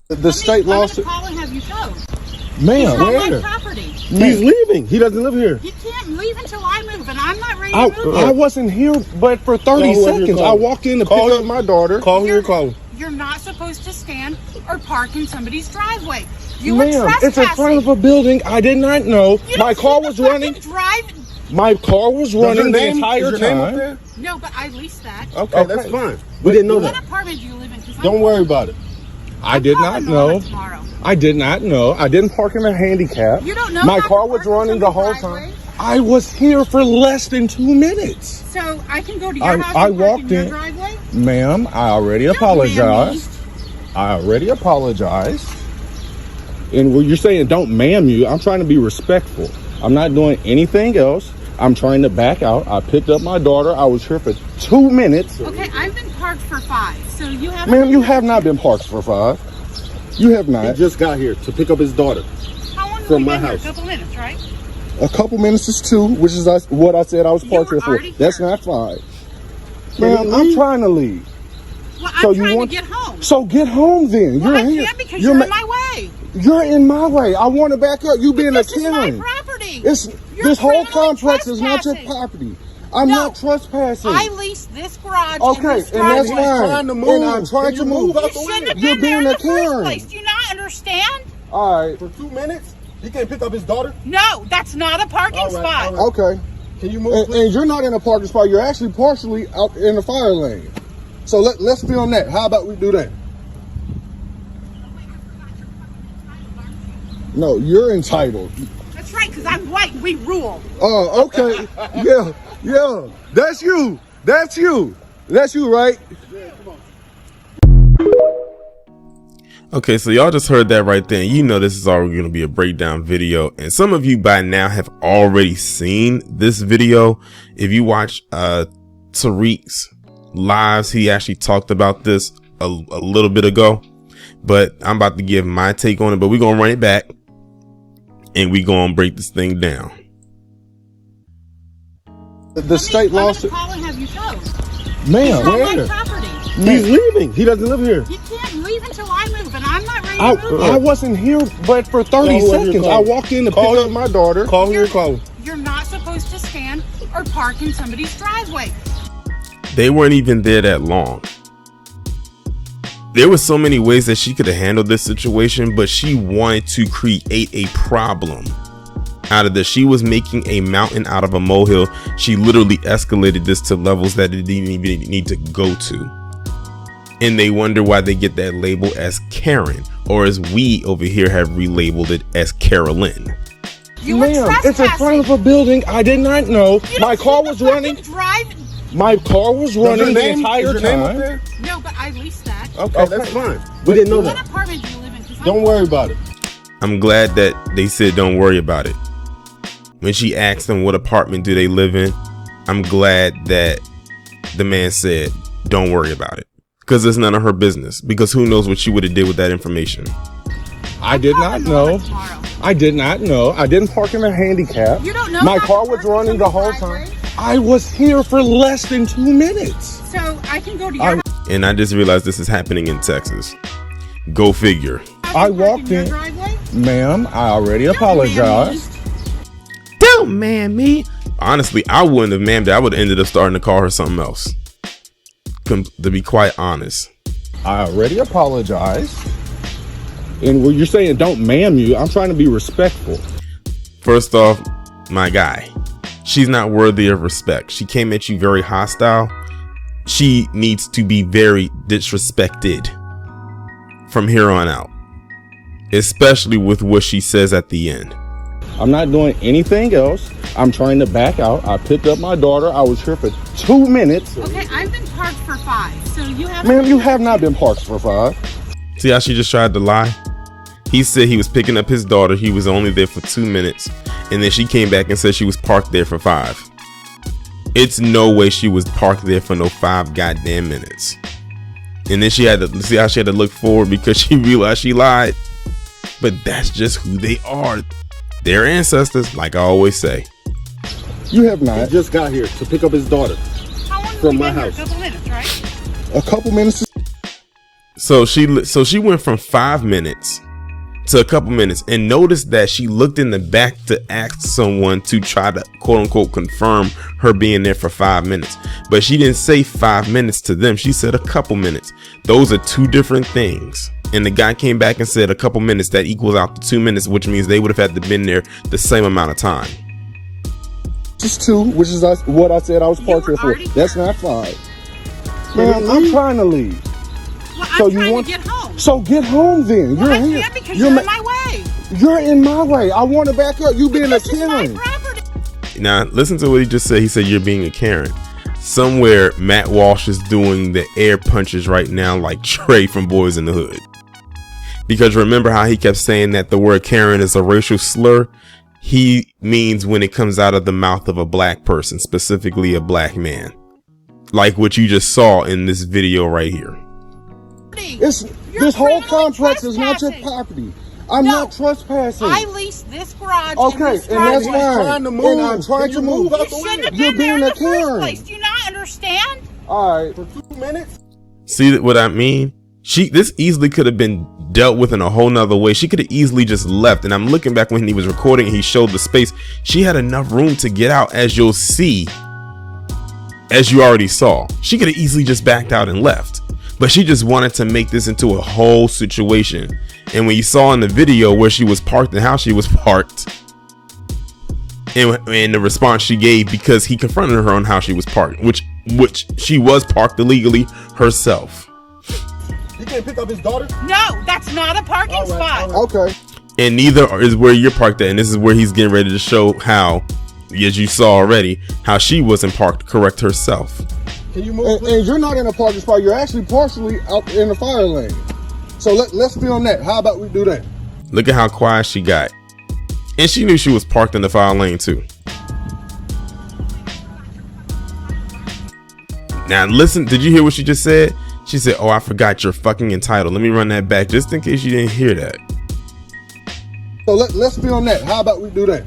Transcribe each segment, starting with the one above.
The state lawsuit. I'm gonna call and have you towed. Ma'am, where? where? Property. He's leaving. He doesn't live here. He can't leave until I move, and I'm not ready to move. I wasn't here, but for 30 seconds. I walked in to pick up my daughter. Call who you're calling. You're not supposed to stand or park in somebody's driveway. You were Ma'am, trespassing. it's in front of a building. I did not know. My car was running. My car was running the entire time. No, but I leased that. Okay, that's fine. We didn't know that. What apartment do you live in? Don't worry about it. I did not know. I did not know. I didn't park in a handicap. You don't know. My car was running the whole time. I was here for less than 2 minutes. So I can go to your house I and walked park in your in. driveway? Ma'am, I already apologized. I already apologized. And when you're saying don't ma'am you, I'm trying to be respectful. I'm not doing anything else. I'm trying to back out. I picked up my daughter. I was here for 2 minutes. Okay, I've been parked for 5. So you have. Ma'am, you have not been parked for 5. You have not. He just got here to pick up his daughter. How long from my been house. Here? A couple minutes, right? A couple minutes is 2, which is what I said I was parked here for. That's not 5. Ma'am, I'm trying to leave. Well, I'm trying to get home. So get home then. Well, you're here. I can't because you're in my way. You're in my way. I want to back up. You being a Karen. This is my property. This whole complex is not your property. I'm not trespassing. I leased this garage. Okay, and that's fine. Trying to move. And I'm trying to move. You shouldn't have been there in the first place. Do you not understand? All right. For 2 minutes, he can't pick up his daughter? No, that's not a parking spot. Okay. Can you move, and you're not in a parking spot. You're actually partially out in the fire lane. So let's film that. How about we do that? No, you're entitled. That's right, because I'm white and we rule. Oh, okay. Yeah. That's you. That's you, right? Yeah, come on. Okay, so y'all just heard that right there. You know this is already going to be a breakdown video. And some of you by now have already seen this video. If you watch Tariq's lives, he actually talked about this a little bit ago. But I'm about to give my take on it. But we're going to run it back. And we're going to break this thing down. The state lawsuit. I'm gonna call and have you towed. Ma'am, where? where? Property. He's leaving. He doesn't live here. He can't leave until I move, and I'm not ready to move. I wasn't here, but for 30 seconds. I walked in to pick up my daughter. Call who you're calling. You're not supposed to stand or park in somebody's driveway. They weren't even there that long. There were so many ways that she could have handled this situation, but she wanted to create a problem out of this. She was making a mountain out of a molehill. She literally escalated this to levels that it didn't even need to go to. And they wonder why they get that label as Karen, or as we over here have relabeled it as Carolyn. You were trespassing. It's in front of a building. I did not know. My car was running. My car was running the entire time. No, but I leased that. Okay, that's fine. We didn't know that. What apartment do you live in? Don't worry about it. I'm glad that they said don't worry about it. When she asked them what apartment do they live in, I'm glad that the man said don't worry about it, because it's none of her business. Because who knows what she would have did with that information. I did not know. I did not know. I didn't park in a handicap. You don't know. My car was running the whole time. I was here for less than 2 minutes. So I can go to your house. And I just realized this is happening in Texas. Go figure. I walked in. Ma'am, I already apologized. Don't man me. Honestly, I wouldn't have ma'amed her. I would have ended up starting to call her something else. To be quite honest. I already apologized. And when you're saying don't ma'am you, I'm trying to be respectful. First off, my guy, she's not worthy of respect. She came at you very hostile. She needs to be very disrespected from here on out, especially with what she says at the end. I'm not doing anything else. I'm trying to back out. I picked up my daughter. I was here for 2 minutes. Okay, I've been parked for 5. So you have. Ma'am, you have not been parked for 5. See how she just tried to lie? He said he was picking up his daughter. He was only there for 2 minutes. And then she came back and said she was parked there for 5. It's no way she was parked there for no 5 goddamn minutes. And then she had to see how she had to look forward because she realized she lied. But that's just who they are. Their ancestors, like I always say. You have not. He just got here to pick up his daughter. How long from my been house. Here? A couple minutes, right? A couple minutes. So she went from 5 minutes to a couple minutes, and noticed that she looked in the back to ask someone to try to quote unquote confirm her being there for 5 minutes. But she didn't say 5 minutes to them. She said a couple minutes. Those are two different things. And the guy came back and said a couple minutes. That equals out to 2 minutes, which means they would have had to been there the same amount of time. Just 2, which is what I said I was parked here for. That's not 5. Man, I'm trying to leave. Well, So I'm you trying want to get home. So get home then. Well, You're I here. can't because you're in my way. You're in my way. I want to back up. You being a This is my Karen. property. Now listen to what he just said. He said you're being a Karen. Somewhere Matt Walsh is doing the air punches right now like Trey from Boys in the Hood. Because remember how he kept saying that the word Karen is a racial slur? He means when it comes out of the mouth of a black person, specifically a black man. Like what you just saw in this video right here. This whole complex is not your property. I'm not trespassing. I leased this garage. Okay, this and that's driveway. fine. Trying to move. And I'm trying to move. You shouldn't have You're been there being in a the first Karen. place. Do you not understand? All right. For 2 minutes? See what I mean? This easily could have been dealt with in a whole nother way. She could have easily just left. And I'm looking back when he was recording and he showed the space. She had enough room to get out, as you'll see, as you already saw. She could have easily just backed out and left. But she just wanted to make this into a whole situation. And when you saw in the video where she was parked and how she was parked, and the response she gave because he confronted her on how she was parked, which she was parked illegally herself. He can't pick up his daughter? No, that's not a parking spot. Okay. And neither is where you're parked at. And this is where he's getting ready to show how, as you saw already, how she wasn't parked correct herself. Can you move, please? And you're not in a parking spot. You're actually partially out in the fire lane. So let's film that. How about we do that? Look at how quiet she got. And she knew she was parked in the fire lane too. Now listen, did you hear what she just said? She said, "Oh, I forgot, you're fucking entitled." Let me run that back just in case you didn't hear that. So let's film that. How about we do that?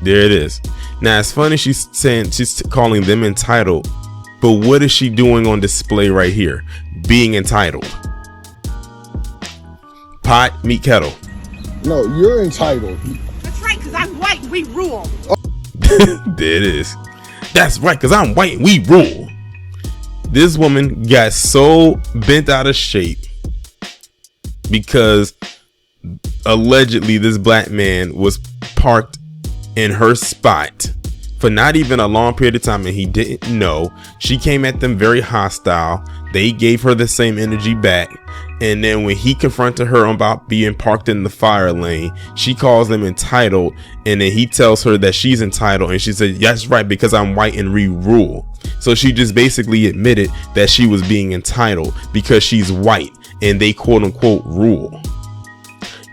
There it is. Now it's funny she's saying she's calling them entitled, but what is she doing on display right here? Being entitled. Pot, meet kettle. No, you're entitled. That's right, because I'm white and we rule. There it is. That's right, because I'm white and we rule. This woman got so bent out of shape because allegedly this black man was parked in her spot for not even a long period of time and he didn't know. She came at them very hostile. They gave her the same energy back. And then when he confronted her about being parked in the fire lane, she calls them entitled. And then he tells her that she's entitled. And she said, "That's right, because I'm white and we rule." So she just basically admitted that she was being entitled because she's white and they quote unquote rule.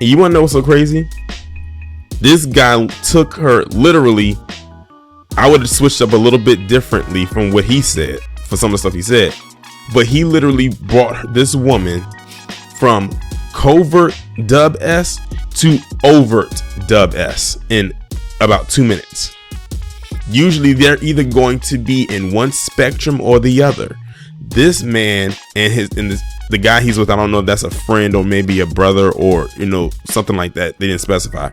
And you want to know what's so crazy? This guy took her literally. I would have switched up a little bit differently from what he said for some of the stuff he said. But he literally brought this woman from covert dub S to overt dub S in about 2 minutes. Usually they're either going to be in one spectrum or the other. This man and the guy he's with, I don't know if that's a friend or maybe a brother or, something like that. They didn't specify.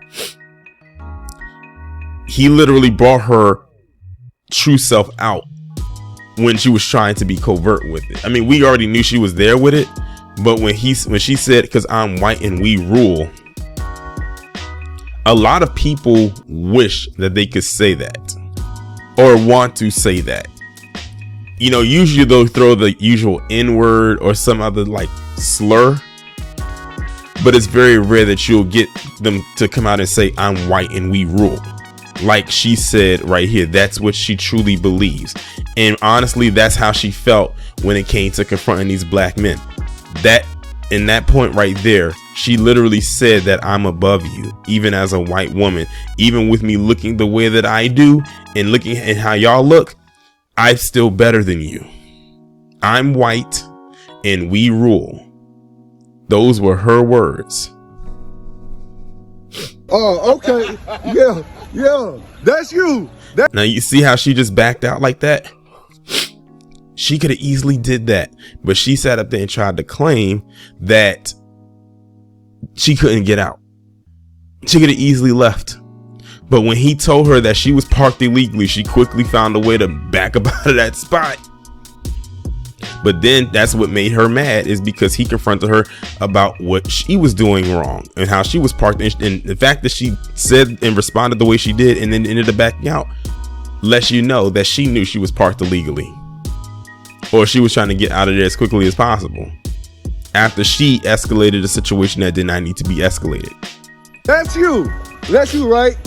He literally brought her true self out when she was trying to be covert with it. I mean, we already knew she was there with it, but when she said, "Because I'm white and we rule," a lot of people wish that they could say that or want to say that. Usually they'll throw the usual N-word or some other like slur, but it's very rare that you'll get them to come out and say, "I'm white and we rule." Like she said right here, that's what she truly believes. And honestly, that's how she felt when it came to confronting these black men. That in that point right there, she literally said that I'm above you, even as a white woman, even with me looking the way that I do and looking at how y'all look, I'm still better than you. I'm white and we rule. Those were her words. Oh, okay. Yeah. That's you. Now you see how she just backed out like that? She could have easily did that, but she sat up there and tried to claim that she couldn't get out. She could have easily left. But when he told her that she was parked illegally, she quickly found a way to back up out of that spot. But then that's what made her mad, is because he confronted her about what she was doing wrong and how she was parked. And the fact that she said and responded the way she did and then ended up backing out lets you know that she knew she was parked illegally, or she was trying to get out of there as quickly as possible after she escalated a situation that did not need to be escalated. That's you, right?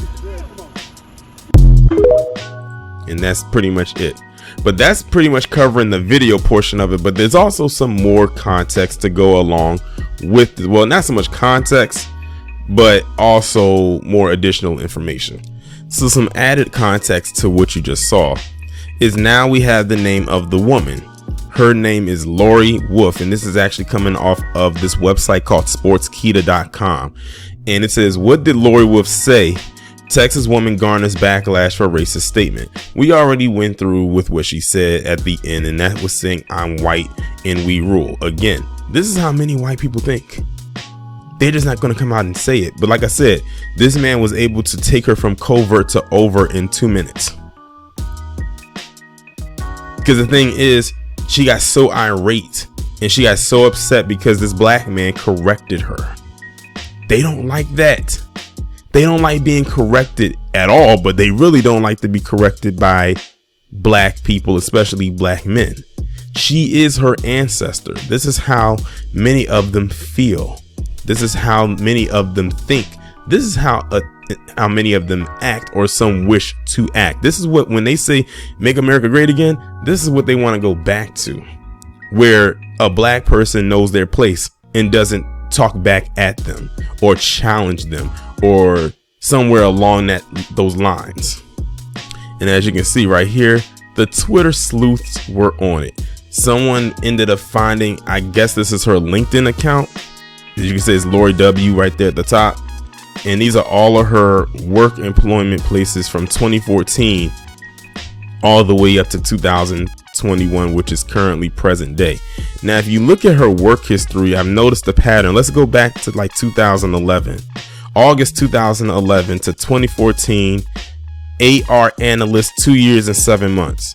And that's pretty much it. But that's pretty much covering the video portion of it. But there's also some more context to go along with, well, not so much context, but also more additional information. So some added context to what you just saw is now we have the name of the woman. Her name is Lori Wolfe, and this is actually coming off of this website called sportskita.com. And it says, what did Lori Wolfe say? Texas woman garners backlash for racist statement. We already went through with what she said at the end, and that was saying I'm white and we rule. Again, this is how many white people think. They're just not going to come out and say it. But like I said, this man was able to take her from covert to over in 2 minutes. Because the thing is, she got so irate and she got so upset because this black man corrected her. They don't like that. They don't like being corrected at all, but they really don't like to be corrected by black people, especially black men. She is her ancestor. This is how many of them feel. This is how many of them think. This is how many of them act, or some wish to act. This is what, when they say make America great again, this is what they want to go back to, where a black person knows their place and doesn't talk back at them or challenge them or somewhere along those lines. And as you can see right here, the Twitter sleuths were on it. Someone ended up finding, I guess this is her LinkedIn account. As you can see, it's Lori W right there at the top. And these are all of her work employment places from 2014 all the way up to 2021, which is currently present day. Now, if you look at her work history, I've noticed a pattern. Let's go back to like 2011. August 2011 to 2014, AR analyst, 2 years and 7 months.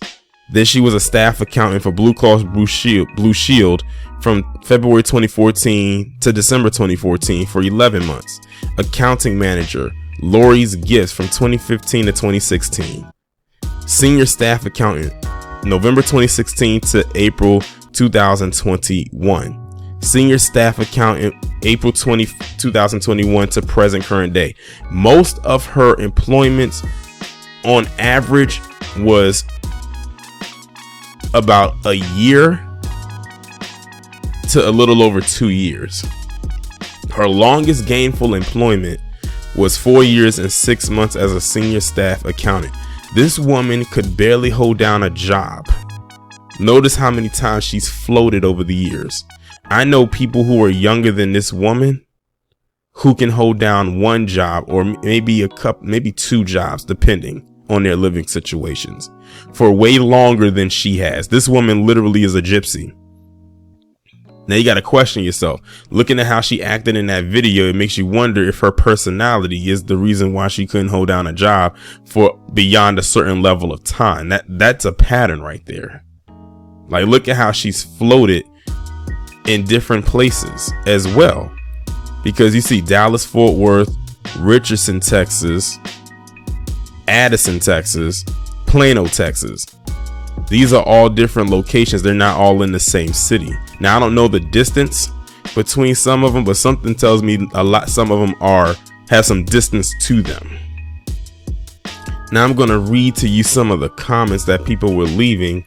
Then she was a staff accountant for Blue Cross Blue Shield from February 2014 to December 2014 for 11 months. Accounting manager, Lori's Gifts from 2015 to 2016. Senior staff accountant, November 2016 to April 2021. Senior staff accountant, April 2021 to present current day. Most of her employments on average was about a year to a little over 2 years. Her longest gainful employment was 4 years and 6 months as a senior staff accountant. This woman could barely hold down a job. Notice how many times she's floated over the years. I know people who are younger than this woman who can hold down one job or maybe maybe two jobs, depending on their living situations, for way longer than she has. This woman literally is a gypsy. Now you got to question yourself. Looking at how she acted in that video, it makes you wonder if her personality is the reason why she couldn't hold down a job for beyond a certain level of time. That's a pattern right there. Like, look at how she's floated in different places as well, because you see Dallas, Fort Worth, Richardson, Texas, Addison, Texas, Plano, Texas. These are all different locations. They're not all in the same city. Now, I don't know the distance between some of them, but something tells me some of them have some distance to them. Now I'm going to read to you some of the comments that people were leaving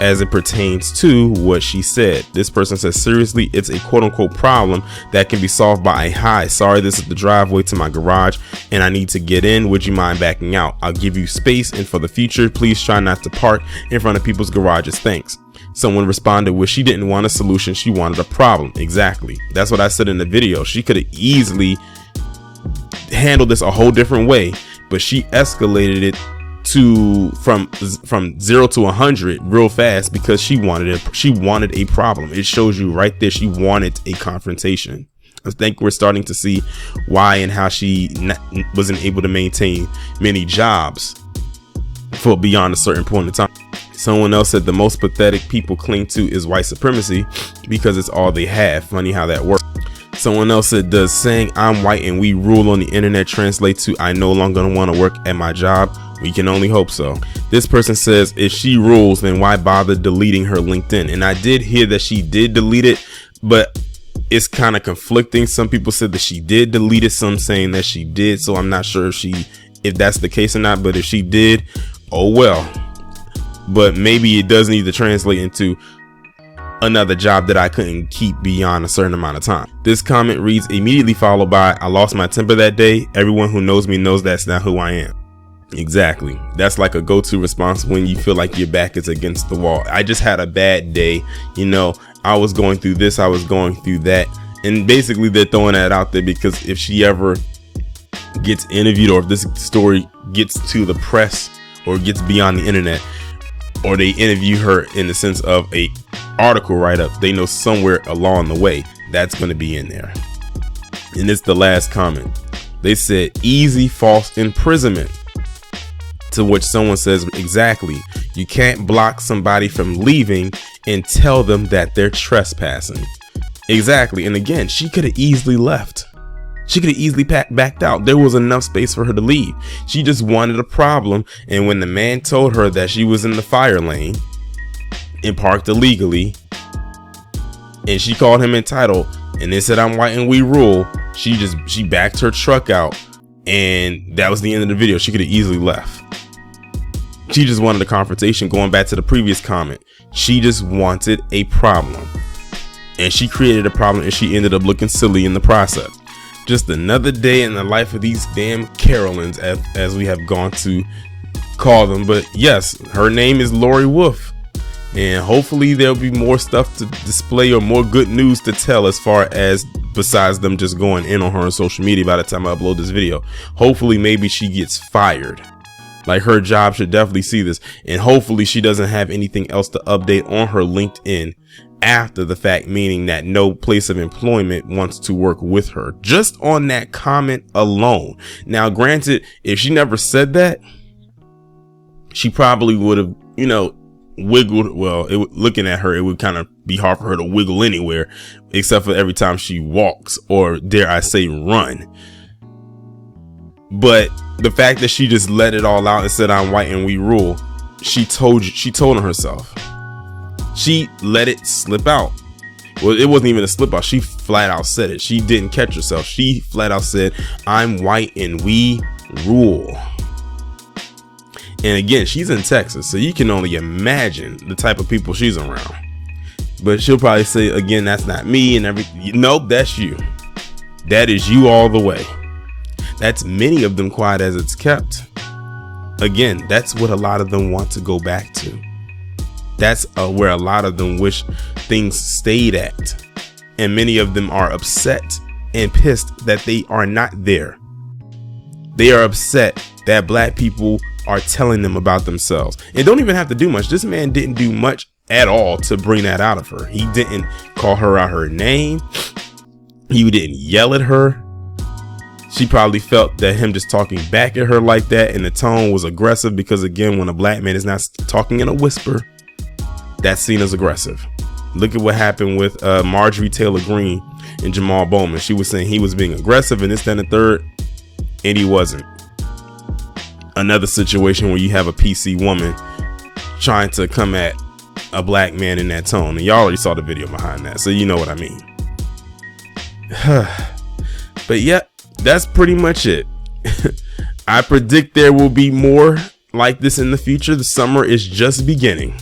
as it pertains to what she said. This person says, seriously, it's a quote unquote problem that can be solved by a hi. Sorry, this is the driveway to my garage and I need to get in. Would you mind backing out? I'll give you space, and for the future, please try not to park in front of people's garages. Thanks. Someone responded with, she didn't want a solution, she wanted a problem. Exactly. That's what I said in the video. She could have easily handled this a whole different way, but she escalated it from 0 to 100 real fast because she wanted a problem. It shows you right there she wanted a confrontation. I think we're starting to see why and how she wasn't able to maintain many jobs for beyond a certain point in time. Someone else said the most pathetic people cling to is white supremacy because it's all they have. Funny how that works. Someone else said, does saying I'm white and we rule on the internet translate to I no longer want to work at my job? We can only hope so. This person says if she rules, then why bother deleting her LinkedIn? And I did hear that she did delete it, but it's kind of conflicting. Some people said that she did delete it, some saying that she did. So I'm not sure if that's the case or not, but if she did, oh well. But maybe it does need to translate into another job that I couldn't keep beyond a certain amount of time. This comment reads, immediately followed by, I lost my temper that day. Everyone who knows me knows that's not who I am. Exactly. That's like a go-to response when you feel like your back is against the wall. I just had a bad day. You know, I was going through this, I was going through that. And basically they're throwing that out there because if she ever gets interviewed, or if this story gets to the press or gets beyond the internet, or they interview her in the sense of a article write-up, they know somewhere along the way that's going to be in there. And it's the last comment. They said easy false imprisonment, to which someone says, exactly, you can't block somebody from leaving and tell them that they're trespassing. Exactly. And again, she could have easily left. She could have easily backed out. There was enough space for her to leave. She just wanted a problem. And when the man told her that she was in the fire lane and parked illegally, and she called him entitled, and they said I'm white and we rule, she backed her truck out, and that was the end of the video. She could have easily left. She just wanted a confrontation. Going back to the previous comment, she just wanted a problem, and she created a problem, and she ended up looking silly in the process. Just another day in the life of these damn Carolines, as we have gone to call them. But yes, her name is Lori Wolfe, and hopefully there'll be more stuff to display or more good news to tell, as far as besides them just going in on her on social media by the time I upload this video. Hopefully maybe she gets fired. Like, her job should definitely see this, and hopefully she doesn't have anything else to update on her LinkedIn after the fact, meaning that no place of employment wants to work with her, just on that comment alone. Now, granted, if she never said that, she probably would have, you know, wiggled. Well, looking at her, it would kind of be hard for her to wiggle anywhere except for every time she walks, or dare I say run. But the fact that she just let it all out and said I'm white and we rule, she told on herself. She let it slip out. Well, it wasn't even a slip out. She flat out said it. She didn't catch herself. She flat out said, I'm white and we rule. And again, she's in Texas, so you can only imagine the type of people she's around. But she'll probably say, again, that's not me and everything. Nope, that's you. That is you all the way. That's many of them, quiet as it's kept. Again, that's what a lot of them want to go back to. That's where a lot of them wish things stayed at. And many of them are upset and pissed that they are not there. They are upset that black people are telling them about themselves. And don't even have to do much. This man didn't do much at all to bring that out of her. He didn't call her out her name. He didn't yell at her. She probably felt that him just talking back at her like that, and the tone was aggressive, because again, when a black man is not talking in a whisper, that's seen as aggressive. Look at what happened with Marjorie Taylor Greene and Jamal Bowman. She was saying he was being aggressive and this, that, and the third, and he wasn't. Another situation where you have a PC woman trying to come at a black man in that tone, and y'all already saw the video behind that, so you know what I mean. But yeah, that's pretty much it. I predict there will be more like this in the future. The summer is just beginning.